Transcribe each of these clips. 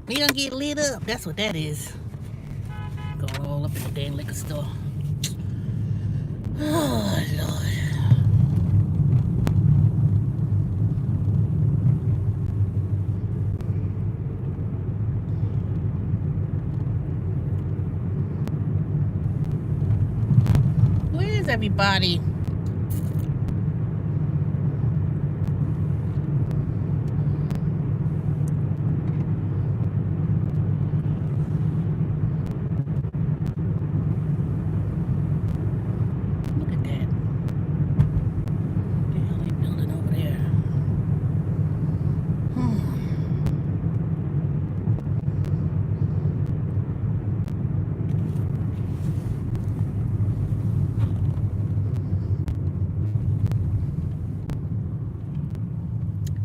We gonna get lit up. That's what that is. Going all up in the damn liquor store. Oh, Lord. Where's everybody? Look at that. What the hell they building over there?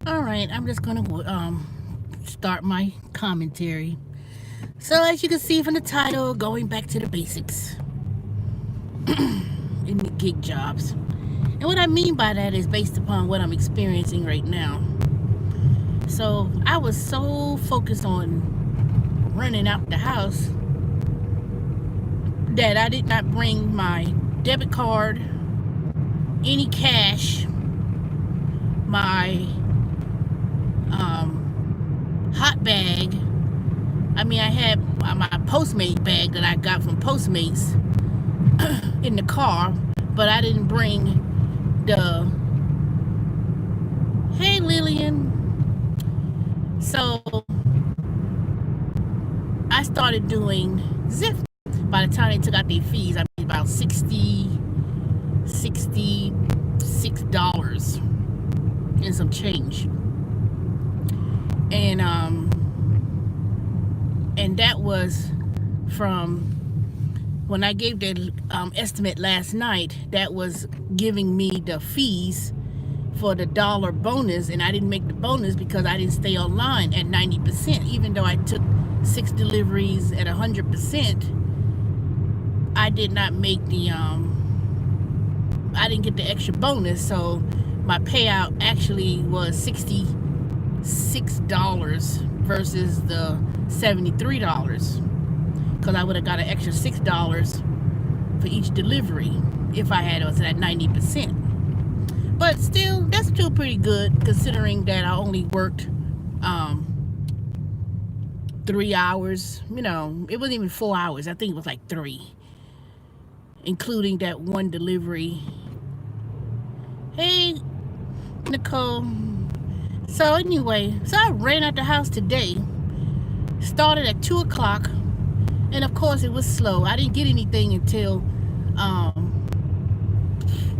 All right, I'm just gonna start my commentary. So as you can see from the title, going back to the basics in the gig jobs. And what I mean by that is based upon what I'm experiencing right now. So I was so focused on running out the house that I did not bring my debit card, any cash, my hot bag. I mean, I had my Postmate bag that I got from Postmates in the car, but I didn't bring the, hey Lillian. So I started doing Zip. By the time they took out their fees, I made about $66 and some change. And that was from when I gave the estimate last night. That was giving me the fees for the dollar bonus, and I didn't make the bonus because I didn't stay online at 90%. Even though I took 6 deliveries at 100%, I did not make the I didn't get the extra bonus, so my payout actually was $66 versus the $73, because I would have got an extra $6 for each delivery if I had us at 90%. But still, that's still pretty good considering that I only worked 3 hours. You know, it wasn't even 4 hours. I think it was like 3, including that one delivery. Hey, Nicole. So anyway, so I ran out the house today. Started at 2 o'clock, and of course it was slow. I didn't get anything until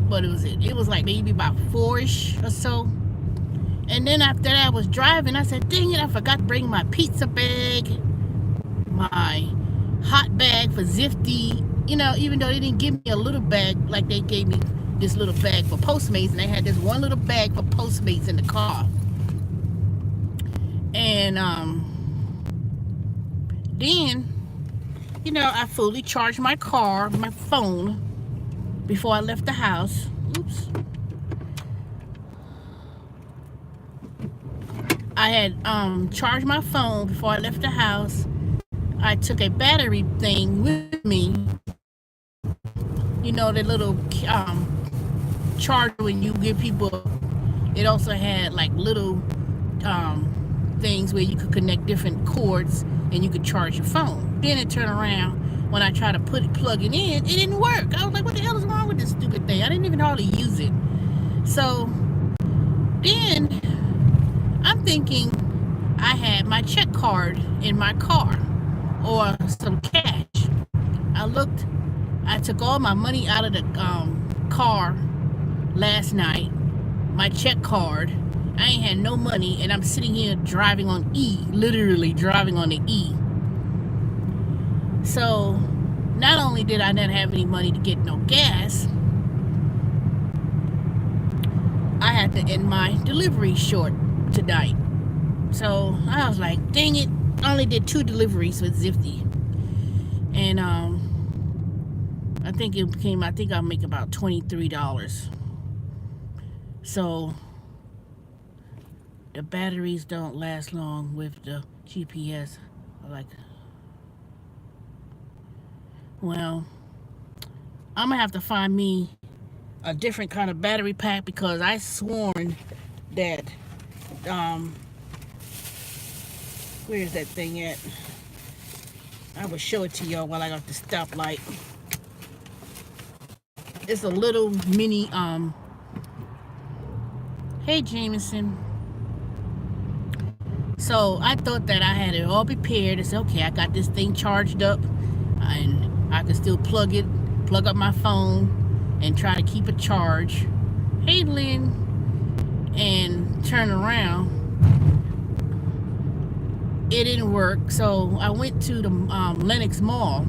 what was it? It was like maybe about 4-ish or so. And then after that I was driving. I said, dang it, I forgot to bring my pizza bag, my hot bag for Zifty. You know, even though they didn't give me a little bag like they gave me this little bag for Postmates, and they had this one little bag for Postmates in the car. And then, you know, I fully charged my car, my phone, before I left the house. Oops. I had charged my phone before I left the house. I took a battery thing with me. You know, the little charger when you give people. It also had like little things where you could connect different cords and you could charge your phone. Then it turned around when I tried to plug it in, it didn't work. I was like, what the hell is wrong with this stupid thing? I didn't even hardly use it. So then I'm thinking I had my check card in my car or some cash. I looked, I took all my money out of the car last night, my check card. I ain't had no money, and I'm sitting here driving on E, literally driving on the E. So not only did I not have any money to get no gas, I had to end my delivery short tonight. So I was like, dang it, I only did 2 deliveries with Zifty. And I think I'll make about $23. So the batteries don't last long with the GPS. Like, well, I'm gonna have to find me a different kind of battery pack because I sworn that um where's that thing at? I will show it to y'all while I got the stoplight. It's a little mini hey Jameson. So I thought that I had it all prepared. It's okay, I got this thing charged up and I can still plug up my phone and try to keep it charged. Hey Lynn, and turn around. It didn't work, so I went to the Lenox Mall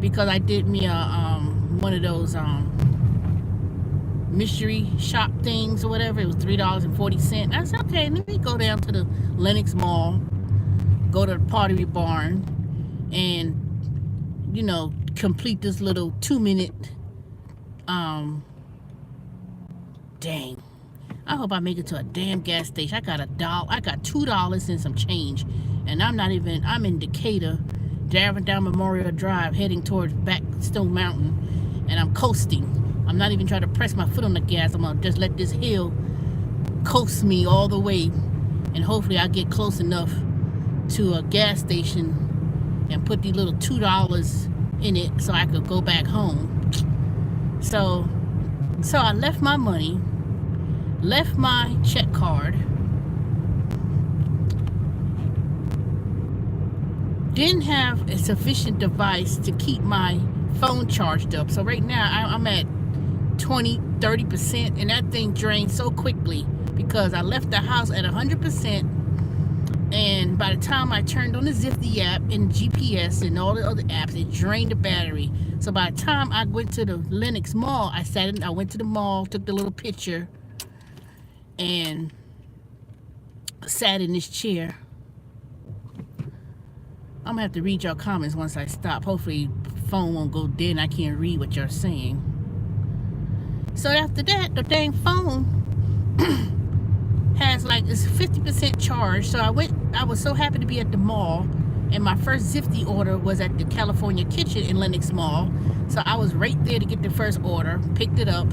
because I did me a one of those mystery shop things or whatever. It was $3.40. I said, okay, let me go down to the Lenox Mall, go to the Pottery Barn, and complete this little 2-minute. Dang. I hope I make it to a damn gas station. I got $2 and some change, and I'm in Decatur, driving down Memorial Drive, heading towards back Stone Mountain, and I'm coasting. I'm not even trying to press my foot on the gas. I'm gonna just let this hill coast me all the way, and hopefully I get close enough to a gas station and put the little $2 in it so I could go back home. So I left my money, left my check card, didn't have a sufficient device to keep my phone charged up. So right now I'm at 20-30%, and that thing drained so quickly because I left the house at 100%, and by the time I turned on the Zifty app and GPS and all the other apps, it drained the battery. So by the time I went to the Lenox Mall, I went to the mall, took the little picture, and sat in this chair. I'm gonna have to read your comments once I stop. Hopefully phone won't go dead and I can't read what you're saying. So after that, the dang phone has it's 50% charged. So I was so happy to be at the mall, and my first Zifty order was at the California Kitchen in Lenox Mall. So I was right there to get the first order, picked it up,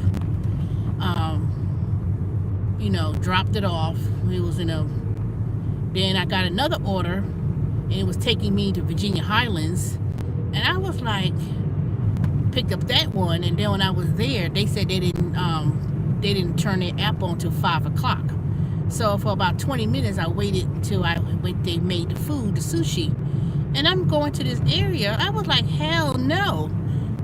dropped it off. It was then I got another order, and it was taking me to Virginia Highlands, and I was like, picked up that one, and then when I was there, they said they didn't turn their app on till 5 o'clock. So for about 20 minutes, I waited until they made the food, the sushi, and I'm going to this area. I was like, hell no!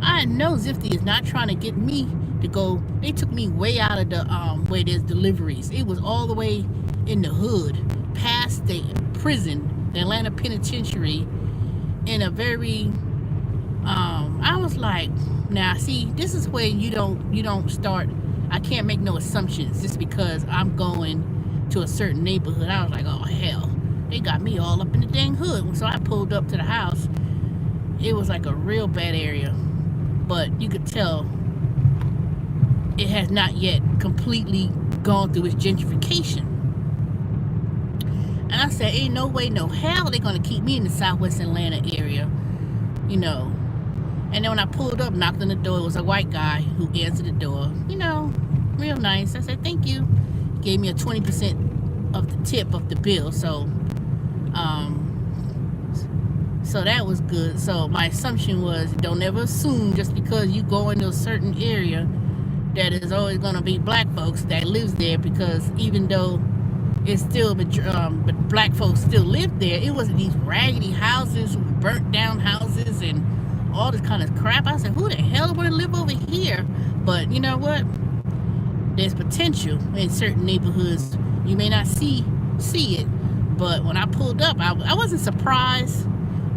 I know Zifty is not trying to get me to go. They took me way out of the where there's deliveries. It was all the way in the hood, past the prison, the Atlanta Penitentiary, in a very I was like, now see, this is where you don't start. I can't make no assumptions just because I'm going to a certain neighborhood. I was like, oh hell, they got me all up in the dang hood. So I pulled up to the house. It was like a real bad area, but you could tell it has not yet completely gone through its gentrification. And I said, ain't no way, no how they're gonna keep me in the Southwest Atlanta area, And then when I pulled up, knocked on the door, it was a white guy who answered the door, real nice. I said, thank you. Gave me a 20% of the tip of the bill. So that was good. So my assumption was, don't ever assume just because you go into a certain area that is always going to be black folks that lives there, because even though it's still, but black folks still live there, it wasn't these raggedy houses, burnt down houses, and all this kind of crap. I said, who the hell would live over here? But you know what? There's potential in certain neighborhoods. You may not see it, but when I pulled up, I wasn't surprised,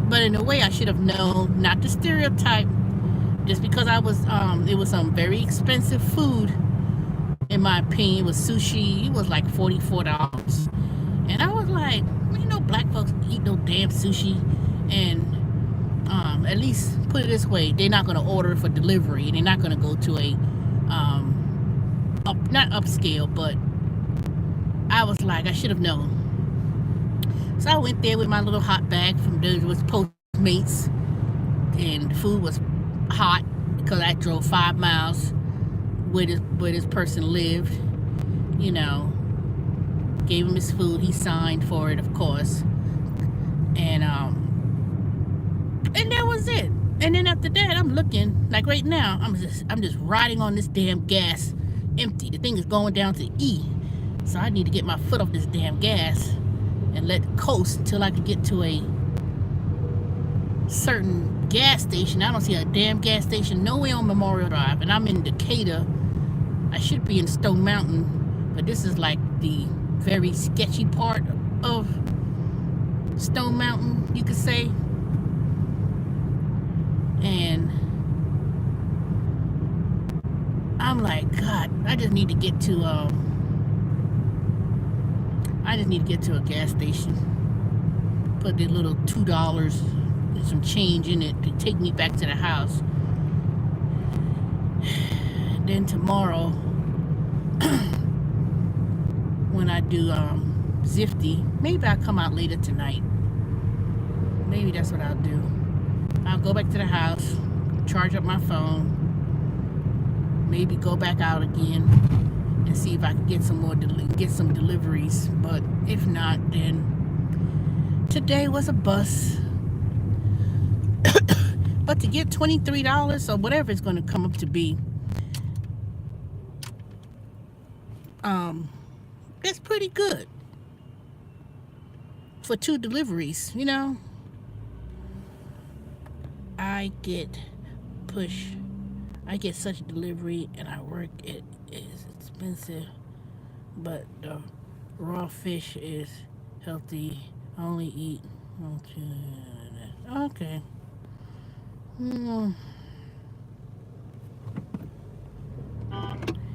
but in a way I should have known, not to stereotype, just because it was some very expensive food, in my opinion. It was sushi. It was like $44. And I was like, black folks eat no damn sushi. And at least put it this way, they're not going to order for delivery. They're not going to go to a not upscale, but I was like, I should have known. So I went there with my little hot bag from the was Postmates, and the food was hot because I drove 5 miles where this person lived. You know, gave him his food. He signed for it, of course, and that was it. And then after that, I'm looking like right now. I'm just riding on this damn gas, empty. The thing is going down to E, so I need to get my foot off this damn gas and let it coast until I can get to a certain gas station. I don't see a damn gas station nowhere on Memorial Drive, and I'm in Decatur. I should be in Stone Mountain, but this is like the very sketchy part of Stone Mountain, you could say. And I'm like, God, I just need to get to a gas station. Put the little $2 and some change in it to take me back to the house. Then tomorrow, when I do Zifty, maybe I'll come out later tonight. Maybe that's what I'll do. I'll go back to the house, charge up my phone, maybe go back out again and see if I can get some more deliveries. But if not, then today was a bust. But to get $23 or whatever it's going to come up to be, that's pretty good for 2 deliveries, you know. I get such delivery, and I work. It is expensive, but the raw fish is healthy. I only eat. Okay.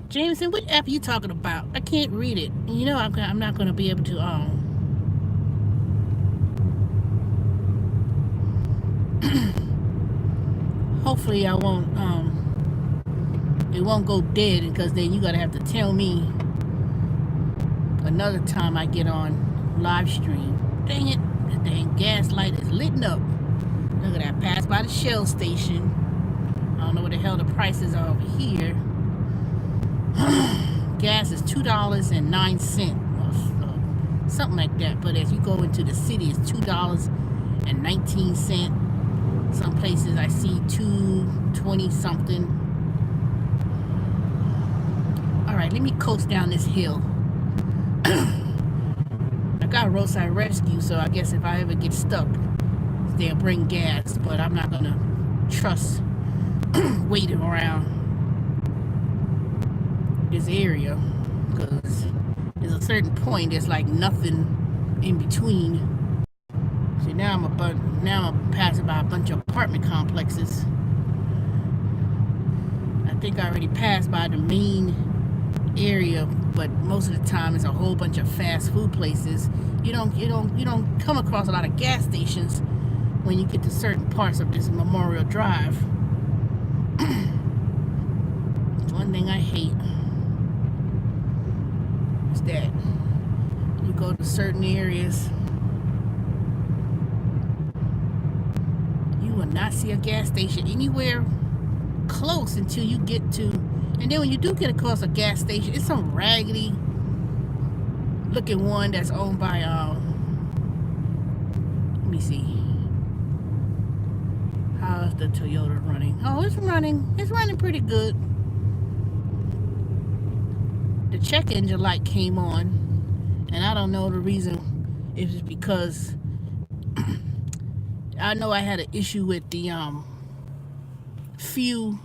Jameson, what app are you talking about? I can't read it. You know, I'm not going to be able to. Hopefully, I won't. It won't go dead, because then you gotta have to tell me another time I get on live stream. Dang it! The dang gas light is lit up. Look at that. Pass by the Shell station. I don't know what the hell the prices are over here. Gas is $2.09, or something like that. But as you go into the city, it's $2.19. Some places I see $2.20 something. All right, let me coast down this hill. I got a roadside rescue, so I guess if I ever get stuck, they'll bring gas. But I'm not gonna trust waiting around this area, because there's a certain point there's like nothing in between. See, now I'm passing by a bunch of apartment complexes. I think I already passed by the main area, but most of the time it's a whole bunch of fast food places. You don't come across a lot of gas stations when you get to certain parts of this Memorial Drive. It's one thing I hate. Is that you go to certain areas, you will not see a gas station anywhere close until you get to, and then when you do get across a gas station, it's some raggedy looking one that's owned by let me see, how's the Toyota running? Oh, it's running pretty good. The check engine light came on, and I don't know the reason. If it's because I know I had an issue with the fuel,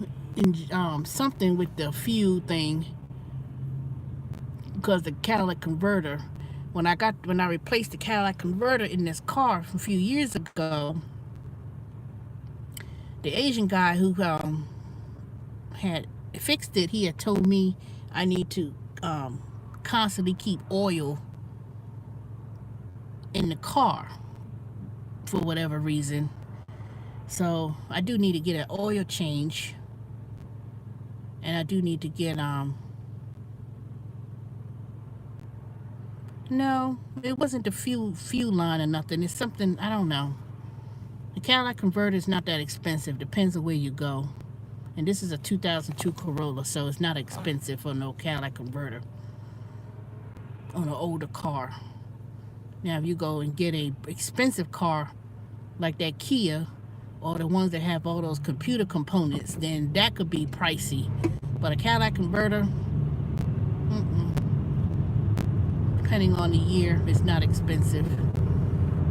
something with the fuel thing, because the catalytic converter, when I replaced the catalytic converter in this car a few years ago, the Asian guy who had fixed it, he had told me I need to constantly keep oil in the car for whatever reason. So I do need to get an oil change, and I do need to get No, it wasn't the fuel line or nothing. It's something, I don't know. The Cadillac converter is not that expensive. Depends on where you go. And this is a 2002 Corolla, so it's not expensive for no Cadillac converter on an older car. Now, if you go and get a expensive car like that Kia, or the ones that have all those computer components, then that could be pricey. But a Cadillac converter, depending on the year, it's not expensive.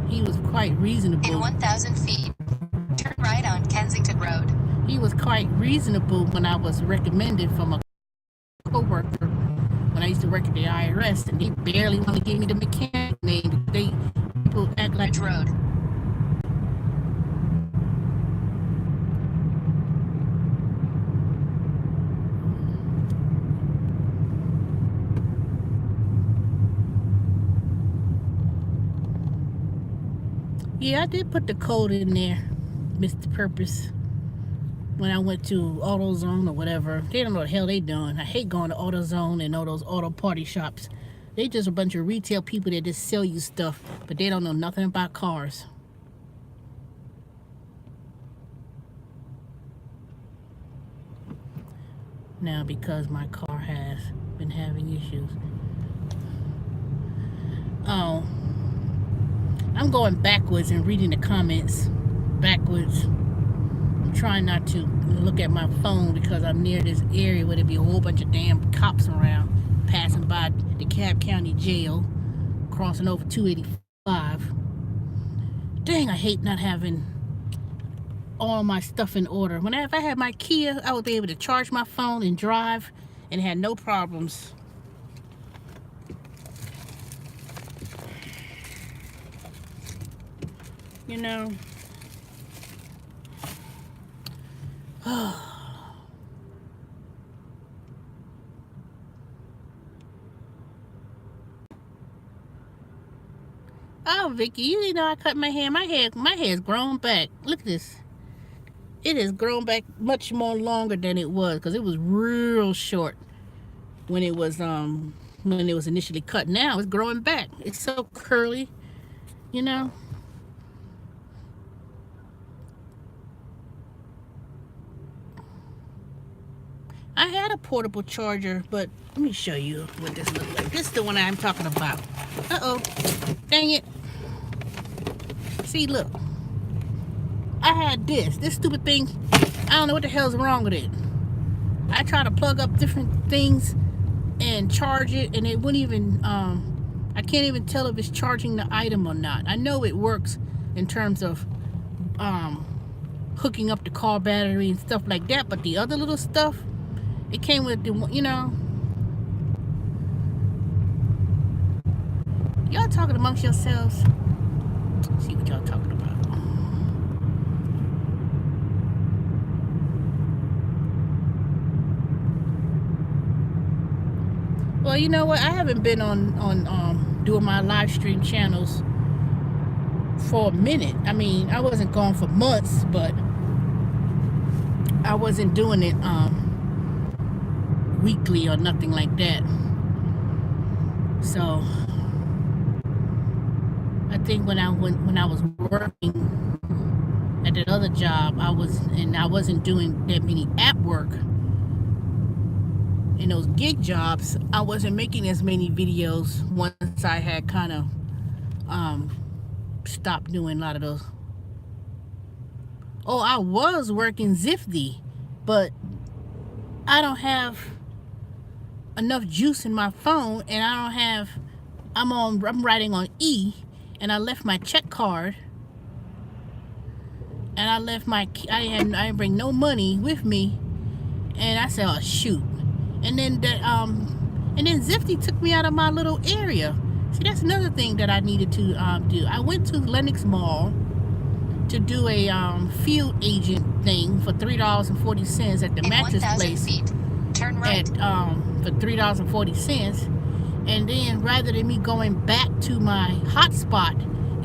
He was quite reasonable. In 1,000 feet, turn right on Kensington Road. He was quite reasonable when I was recommended from a co-worker when I used to work at the IRS, and they barely want to give me the mechanic name. People act like Road. Yeah, I did put the code in there, Mr. Purpose. When I went to AutoZone or whatever, they don't know what the hell they doing. I hate going to AutoZone and all those auto party shops. They just a bunch of retail people that just sell you stuff, but they don't know nothing about cars. Now, because my car has been having issues. Oh, I'm going backwards and reading the comments backwards. I'm trying not to look at my phone because I'm near this area where there be a whole bunch of damn cops around, passing by the Cobb County Jail, crossing over 285. Dang, I hate not having all my stuff in order. If I had my Kia, I would be able to charge my phone and drive and had no problems. You know. Oh, Vicky, you didn't know I cut my hair. My hair's grown back. Look at this. It has grown back much more longer than it was, because it was real short when it was initially cut. Now it's growing back. It's so curly, you know. I had a portable charger, but let me show you what this looks like. This is the one I'm talking about. Uh-oh. Dang it. See, look. I had this stupid thing. I don't know what the hell's wrong with it. I try to plug up different things and charge it, and it wouldn't even, I can't even tell if it's charging the item or not. I know it works in terms of hooking up the car battery and stuff like that, but the other little stuff, it came with the, you know. Y'all talking amongst yourselves? Let's see what y'all talking about. Well, you know what? I haven't been on doing my live stream channels for a minute. I mean, I wasn't gone for months, but I wasn't doing it weekly or nothing like that. So I think when I was working at that other job, I wasn't doing that many app work. In those gig jobs, I wasn't making as many videos once I had kind of stopped doing a lot of those. Oh, I was working Zifty, but I don't have enough juice in my phone, and I don't have, I'm writing on E, and I left my check card, and I left I didn't bring no money with me, and I said, oh shoot. And then Zifty took me out of my little area. See, that's another thing that I needed to do. I went to Lenox Mall to do a field agent thing for $3.40 at the mattress place. Feet, turn right. For $3.40, and then rather than me going back to my hotspot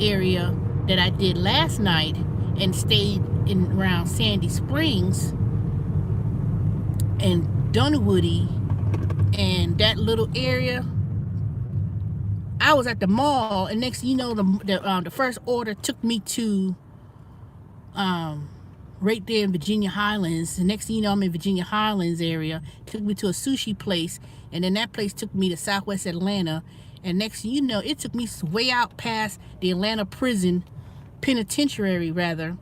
area that I did last night and stayed around Sandy Springs and Dunwoody and that little area, I was at the mall, and next thing you know, the first order took me to right there in Virginia Highlands. The next thing you know, I'm in Virginia Highlands area. Took me to a sushi place, and then that place took me to Southwest Atlanta. And next thing you know, it took me way out past the Atlanta penitentiary rather.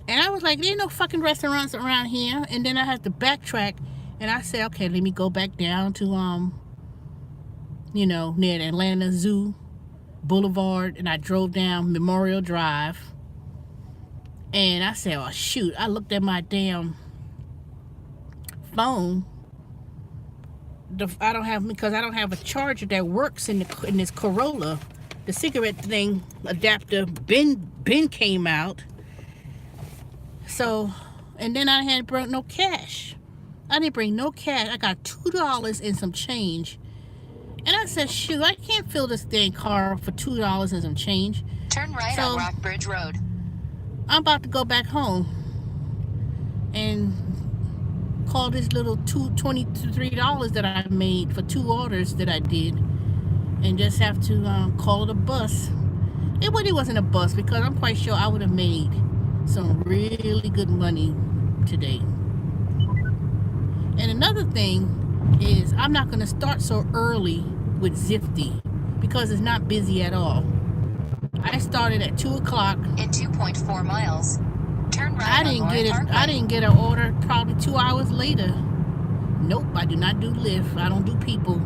And I was like, there ain't no fucking restaurants around here. And then I had to backtrack, and I said, okay, let me go back down to you know, near the Atlanta Zoo Boulevard, and I drove down Memorial Drive. And I said, oh shoot, I looked at my damn phone. I don't have a charger that works in this Corolla. The cigarette thing adapter bin came out. So, and then I hadn't brought no cash. I didn't bring no cash. I got $2 and some change. And I said, shoot, I can't fill this dang car for $2 and some change. Turn right on Rockbridge Road. I'm about to go back home and call this little $23 that I made for 2 orders that I did, and just have to call it a bus. It really wasn't a bus, because I'm quite sure I would have made some really good money today. And another thing is, I'm not going to start so early with Zifty because it's not busy at all. I started at 2 o'clock. In 2.4 miles, turn right I didn't get it. I didn't get an order probably 2 hours later. Nope, I do not do Lyft. I don't do people.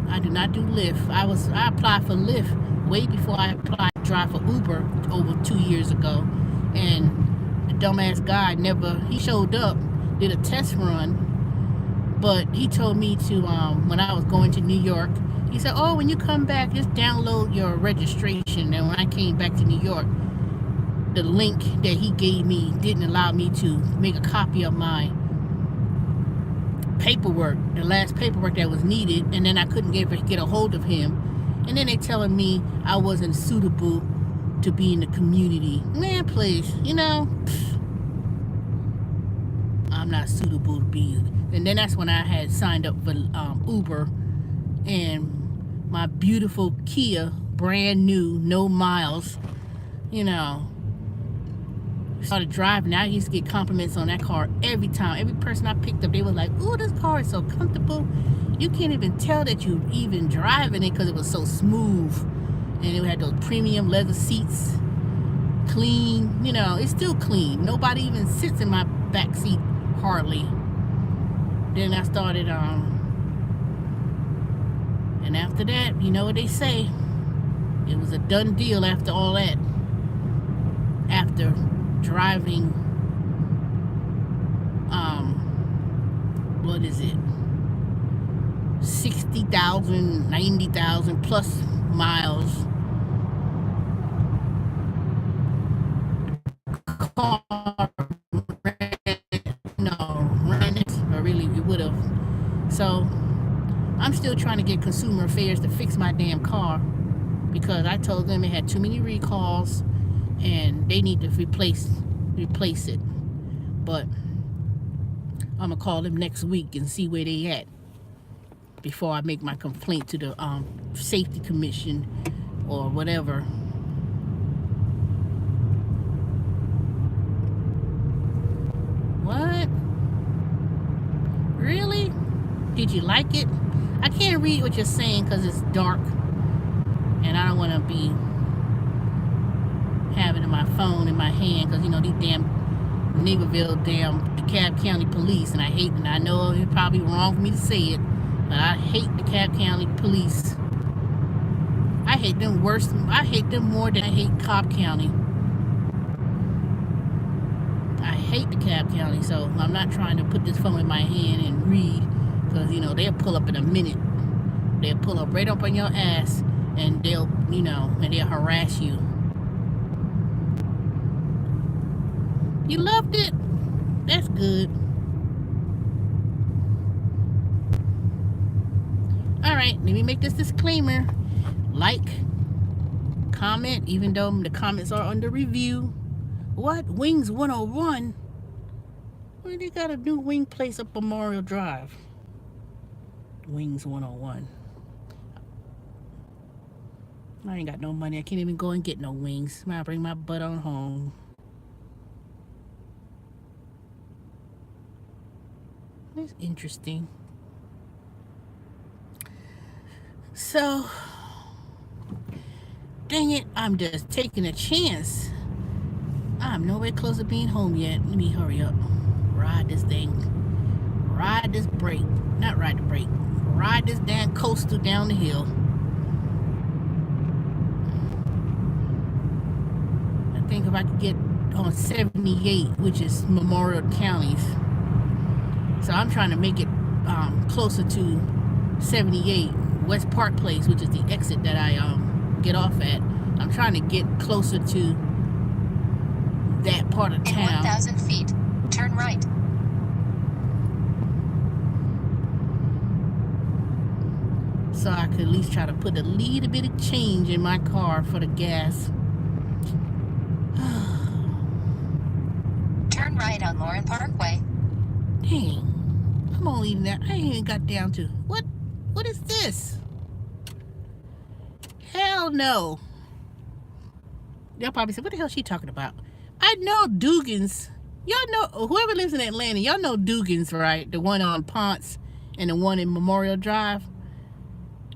I do not do Lyft. I applied for Lyft way before I applied to drive for Uber over 2 years ago, and the dumbass guy he showed up, did a test run, but he told me to when I was going to New York. He said, oh, when you come back, just download your registration. And when I came back to New York, the link that he gave me didn't allow me to make a copy of my paperwork, the last paperwork that was needed. And then I couldn't get a hold of him. And then they telling me I wasn't suitable to be in the community. Man, please, you know, I'm not suitable to be. And then that's when I had signed up for Uber. And my beautiful Kia, brand new, no miles, you know, started driving. I used to get compliments on that car every time. Every person I picked up, they were like, ooh, this car is so comfortable. You can't even tell that you even driving it because it was so smooth. And it had those premium leather seats, clean, you know, it's still clean. Nobody even sits in my back seat, hardly. Then I started, and after that, you know what they say, it was a done deal after all that. After driving, what is it, 60,000, 90,000 plus miles. Car ran it, or really it would have. So I'm still trying to get Consumer Affairs to fix my damn car, because I told them it had too many recalls and they need to replace it. But I'm gonna call them next week and see where they at before I make my complaint to the Safety Commission or whatever. What? Really? Did you like it? I can't read what you're saying because it's dark, and I don't want to be having my phone in my hand, because you know these damn Naperville, damn DeKalb County police, and I know it's probably wrong for me to say it, but I hate DeKalb County police. I hate them worse. I hate them more than I hate Cobb County. I hate DeKalb County, so I'm not trying to put this phone in my hand and read, because you know they'll pull up in a minute. They'll pull up right up on your ass, and they'll harass you. You loved it? That's good. Alright, let me make this disclaimer. Like, comment, even though the comments are under review. What? Wings 101? Well, they got a new wing place up Memorial Drive. Wings 101. I ain't got no money. I can't even go and get no wings. I'll bring my butt on home. That's interesting. So, dang it, I'm just taking a chance. I'm nowhere close to being home yet. Let me hurry up. Ride this thing. Ride this brake. Not ride the brake. Ride this damn coaster down the hill. I think if I could get on 78, which is Memorial County's. So I'm trying to make it closer to 78 West Park Place, which is the exit that I get off at. I'm trying to get closer to that part of town. In 1,000 feet, turn right. So I could at least try to put a little bit of change in my car for the gas. Turn right on Lauren Parkway. Dang. I'm only even there. I ain't even got down to what is this? Hell no. Y'all probably said, what the hell is she talking about? I know Dugan's. Y'all know, whoever lives in Atlanta, y'all know Dugan's, right? The one on Ponce and the one in Memorial Drive.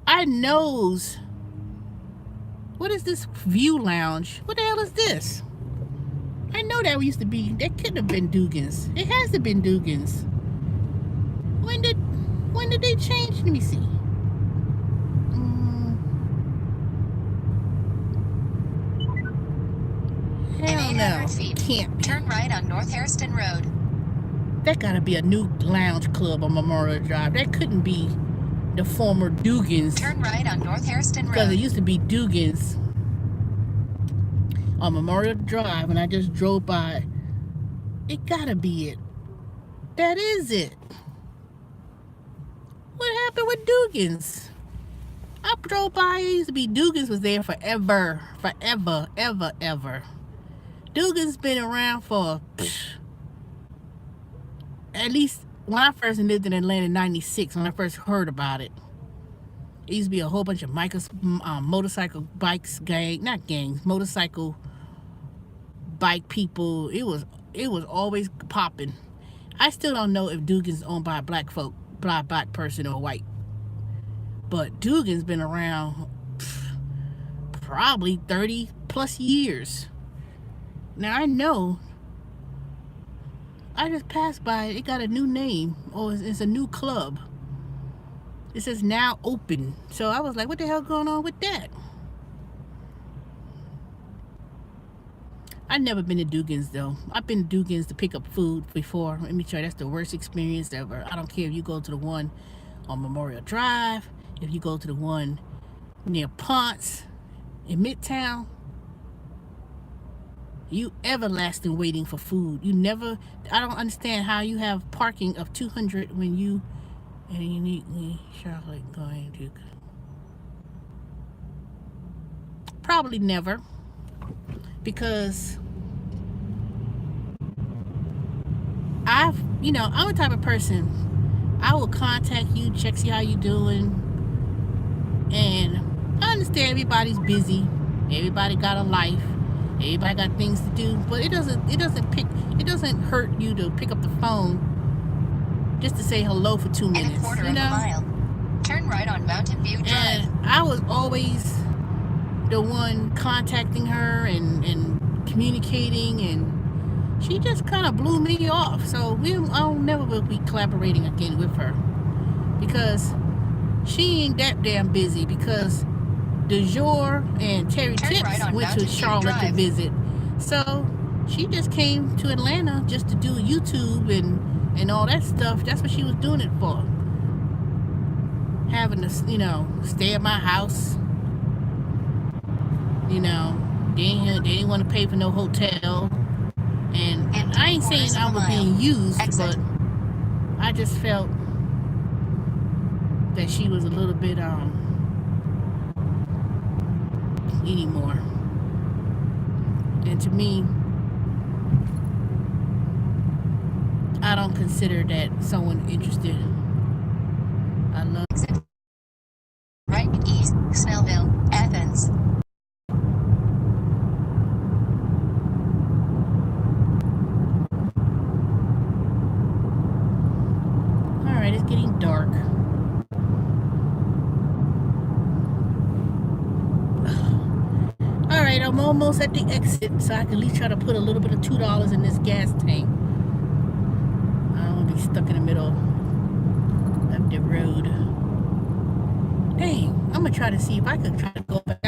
I knows. What is this View Lounge? What the hell is this? I know that used to be, that couldn't have been Dugan's. It has to have been Dugan's. When did they change? Let me see. Hell In 800 no. feet, Can't be. turn right on North Hairston Road. That gotta be a new lounge club on Memorial Drive. That couldn't be the former Dugan's. Turn right on North Hairston Because it Road. used to be Dugan's on Memorial Drive, and I just drove by. It gotta be it. That is it. What happened with Dugan's? I drove by. It used to be Dugan's was there forever, ever. Dugan's been around for at least when I first lived in Atlanta in '96. When I first heard about it, it used to be a whole bunch of motorcycle bikes not gangs, motorcycle bike people. It was always popping. I still don't know if Dugan's owned by a black person or white. But Dugan's been around probably 30 plus years. Now I know. I just passed by it. It got a new name. Or it's a new club. It says now open. So I was like, what the hell going on with that? I've never been to Dugan's though. I've been to Dugan's to pick up food before. Let me tell you, that's the worst experience ever. I don't care if you go to the one on Memorial Drive, if you go to the one near Ponce in Midtown. You everlasting waiting for food. You never, I don't understand how you have parking of 200 when you, and uniquely Charlotte going to, probably never, because I'm the type of person, I will contact you, check, see how you doing, and I understand everybody's busy, everybody got a life, everybody got things to do, but it doesn't hurt you to pick up the phone just to say hello for 2 minutes. In a quarter of a mile, turn right on Mountain View Drive. And I was always the one contacting her and communicating, and she just kind of blew me off. So I'll never will be collaborating again with her, because she ain't that damn busy, because DeJour and Terry Tips right went to Charlotte to visit. So she just came to Atlanta just to do YouTube and all that stuff. That's what she was doing it for. Having to, stay at my house. They didn't want to pay for no hotel. And I ain't saying I was being used, but I just felt that she was a little bit anymore. And to me, I don't consider that someone interested. I love Right east, Snellville, Athens. I'm almost at the exit, so I can at least try to put a little bit of $2 in this gas tank. I don't want to be stuck in the middle of the road. Dang, I'm gonna try to see if I could try to go back